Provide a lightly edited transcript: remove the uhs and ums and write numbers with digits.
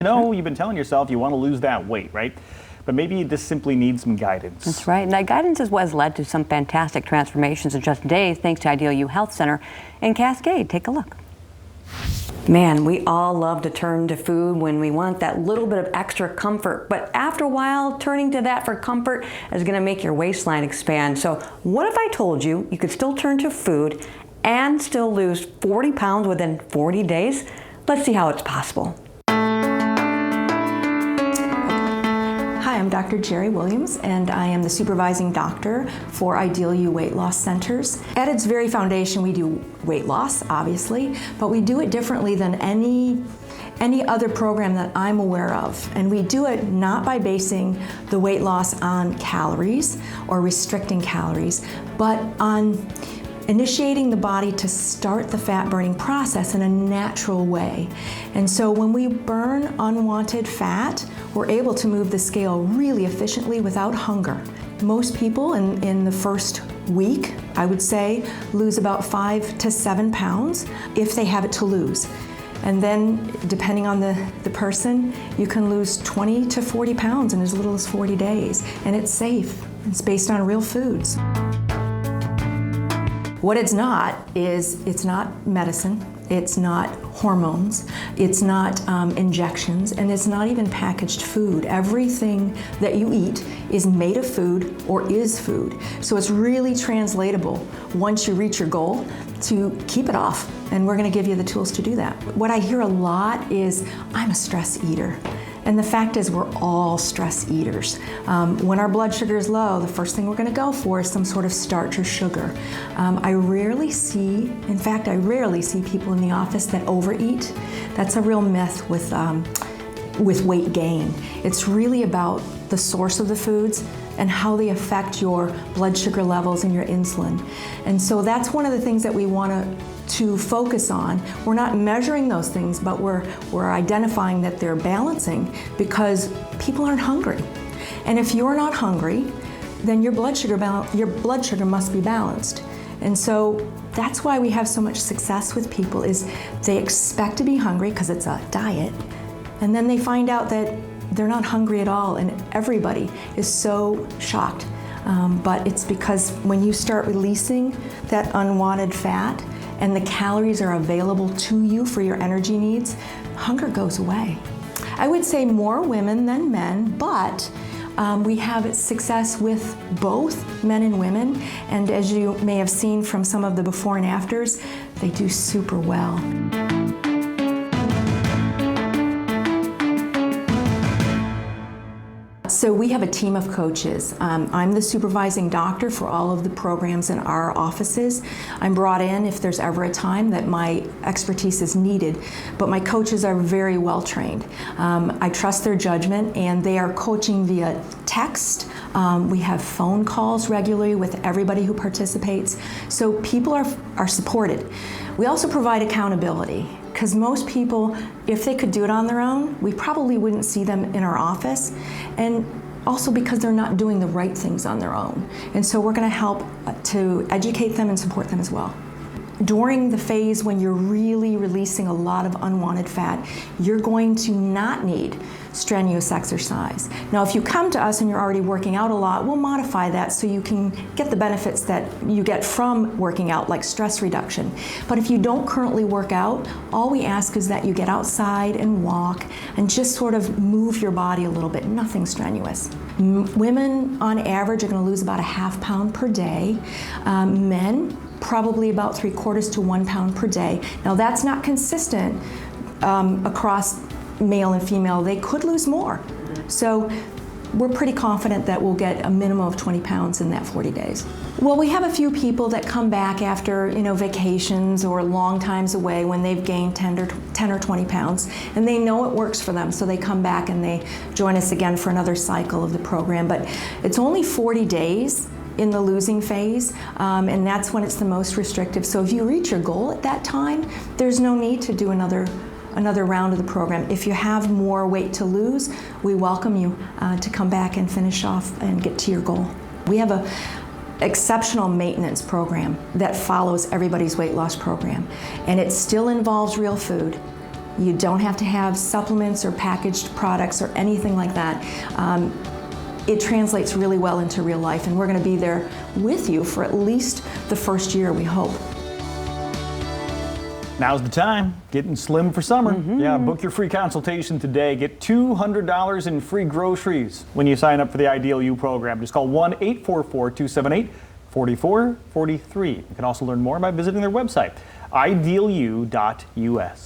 You know, you've been telling yourself you want to lose that weight, right? But maybe you just simply need some guidance. That's right. And that guidance is what has led to some fantastic transformations in just days, thanks to Ideal You Health Center in Cascade. Take a look. Man, we all love to turn to food when we want that little bit of extra comfort. But after a while, turning to that for comfort is going to make your waistline expand. So what if I told you you could still turn to food and still lose 40 pounds within 40 days? Let's see how it's possible. Hi, I'm Dr. Jerry Williams, and I am the supervising doctor for Ideal You Weight Loss Centers. At its very foundation, we do weight loss, obviously, but we do it differently than any other program that I'm aware of. And we do it not by basing the weight loss on calories or restricting calories, but on initiating the body to start the fat burning process in a natural way. And so when we burn unwanted fat, we're able to move the scale really efficiently without hunger. Most people in the first week, I would say, lose about 5 to 7 pounds if they have it to lose. And then, depending on the person, you can lose 20 to 40 pounds in as little as 40 days. And it's safe. It's based on real foods. What it's not is, it's not medicine, it's not hormones, it's not injections, and it's not even packaged food. Everything that you eat is made of food or is food. So it's really translatable once you reach your goal to keep it off. And we're gonna give you the tools to do that. What I hear a lot is, I'm a stress eater. And the fact is, we're all stress eaters. When our blood sugar is low, the first thing we're gonna go for is some sort of starch or sugar. I rarely see people in the office that overeat. That's a real myth with weight gain. It's really about the source of the foods and how they affect your blood sugar levels and your insulin. And so that's one of the things that we want to focus on. We're not measuring those things, but we're identifying that they're balancing because people aren't hungry. And if you're not hungry, then your blood sugar must be balanced. And so that's why we have so much success with people, is they expect to be hungry because it's a diet, and then they find out that they're not hungry at all, and everybody is so shocked. But it's because when you start releasing that unwanted fat and the calories are available to you for your energy needs, hunger goes away. I would say more women than men, but we have success with both men and women, and as you may have seen from some of the before and afters, they do super well. So we have a team of coaches. I'm the supervising doctor for all of the programs in our offices. I'm brought in if there's ever a time that my expertise is needed, but my coaches are very well trained. I trust their judgment, and they are coaching via text. We have phone calls regularly with everybody who participates, so people are supported. We also provide accountability, because most people, if they could do it on their own, we probably wouldn't see them in our office, and also because they're not doing the right things on their own. And so we're going to help to educate them and support them as well. During the phase when you're really releasing a lot of unwanted fat, you're going to not need strenuous exercise. Now, if you come to us and you're already working out a lot, we'll modify that so you can get the benefits that you get from working out, like stress reduction. But if you don't currently work out, all we ask is that you get outside and walk and just sort of move your body a little bit, nothing strenuous. Women, on average, are going to lose about a ½ pound per day. Men, probably about 3/4 to 1 pound per day. Now, that's not consistent across male and female. They could lose more. So we're pretty confident that we'll get a minimum of 20 pounds in that 40 days. Well, we have a few people that come back after, vacations or long times away when they've gained 10 or 20 pounds, and they know it works for them, so they come back and they join us again for another cycle of the program. But it's only 40 days in the losing phase, and that's when it's the most restrictive. So if you reach your goal at that time, there's no need to do another round of the program. If you have more weight to lose, we welcome you to come back and finish off and get to your goal. We have a exceptional maintenance program that follows everybody's weight loss program, and it still involves real food. You don't have to have supplements or packaged products or anything like that. It translates really well into real life, and we're going to be there with you for at least the first year, we hope. Now's the time. Getting slim for summer. Yeah, book your free consultation today. Get $200 in free groceries when you sign up for the Ideal You program. Just call 1-844-278-4443. You can also learn more by visiting their website, idealu.us.